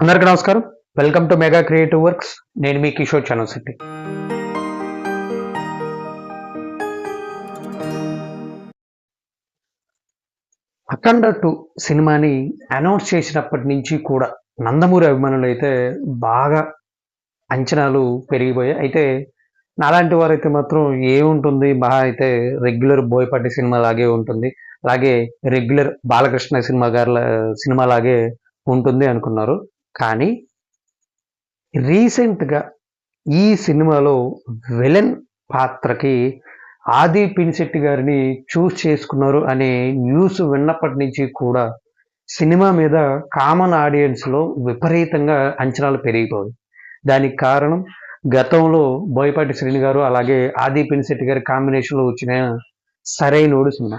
అందరికీ నమస్కారం. Welcome to mega creative works. నేను మీ కిషోర్ చనశెట్టి. అఖండ 2 సినిమాని అనౌన్స్ చేసినప్పటి నుంచి కూడా నందమూరి అభిమానులైతే బాగా అంచనాలు పెరిగిపోయాయి. అయితే నాలాంటి వారైతే మాత్రం ఏముంటుంది మహా అయితే రెగ్యులర్ బోయపాటి సినిమా లాగే ఉంటుంది. అలాగే రెగ్యులర్ బాలకృష్ణ సినిమా లాగే ఉంటుంది అనుకున్నారు. కానీ రీసెంట్‌గా ఈ సినిమాలో విలన్ పాత్రకి ఆది పినిశెట్టి గారిని చూస్ చేసుకున్నారు అనే న్యూస్ విన్నప్పటి నుంచి కూడా సినిమా మీద కామన్ ఆడియన్స్‌లో విపరీతంగా అంచనాలు పెరిగిపోయాయి. దానికి కారణం గతంలో బోయపాటి శ్రీను గారు అలాగే ఆది పినిశెట్టి గారి కాంబినేషన్‌లో వచ్చిన 'సరైనోడు' సినిమా.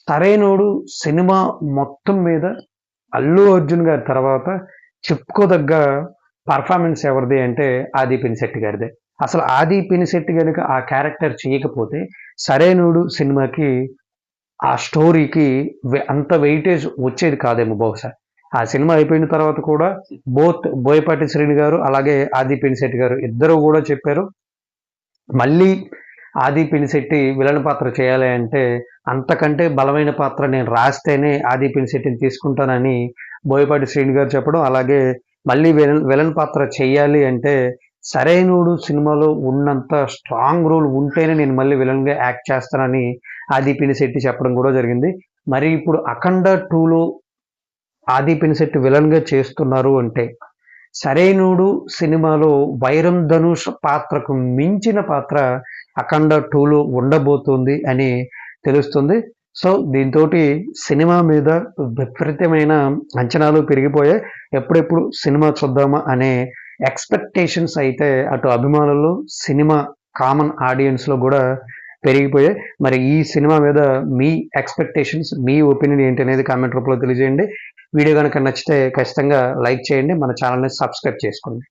'సరైనోడు' సినిమా మొత్తం మీద అల్లు అర్జున్ గారి తర్వాత చెప్పుకోదగ్గ పర్ఫార్మెన్స్ ఎవరిది అంటే ఆది పినిశెట్టి గారిదే. అసలు ఆది పినిశెట్టి గనుక ఆ క్యారెక్టర్ చేయకపోతే 'సరైనోడు' సినిమాకి ఆ స్టోరీకి అంత వెయిటేజ్ వచ్చేది కాదేమో బహుశా. ఆ సినిమా అయిపోయిన తర్వాత కూడా బోయపాటి శ్రీను గారు అలాగే ఆది పినిశెట్టి గారు ఇద్దరు కూడా చెప్పారు. మళ్ళీ ఆది పినిశెట్టి విలన్ పాత్ర చేయాలి అంటే అంతకంటే బలమైన పాత్ర నేను రాస్తేనే ఆది పినిశెట్టిని తీసుకుంటానని బోయపాటి శ్రీను గారు చెప్పడం, అలాగే మళ్ళీ విలన్ పాత్ర చేయాలి అంటే 'సరైనోడు' సినిమాలో ఉన్నంత స్ట్రాంగ్ రోల్ ఉంటేనే నేను మళ్ళీ విలన్‌గా యాక్ట్ చేస్తానని ఆది పినిశెట్టి చెప్పడం కూడా జరిగింది. మరి ఇప్పుడు 'అఖండ 2లో ఆది పినిశెట్టి విలన్‌గా చేస్తున్నారు అంటే 'సరైనోడు' సినిమాలో వైరం ధనుష్ పాత్రకు మించిన పాత్ర 'అఖండ 2లో ఉండబోతుంది అని తెలుస్తుంది. సో దీంతోటి సినిమా మీద విపరీతమైన అంచనాలు పెరిగిపోయాయి. ఎప్పుడెప్పుడు సినిమా చూద్దామా అనే ఎక్స్‌పెక్టేషన్స్ అయితే అటు అభిమానుల్లో, సినిమా కామన్ ఆడియన్స్‌లో గూడా పెరిగిపోయాయి. మరి ఈ సినిమా మీద మీ ఎక్స్‌పెక్టేషన్స్, మీ ఒపీనియన్ ఏంటి అనేది కామెంట్ రూపంలో తెలియజేయండి. వీడియో గనక నచ్చితే ఖచ్చితంగా లైక్ చేయండి. మన ఛానల్‌ని సబ్స్క్రైబ్ చేసుకోండి.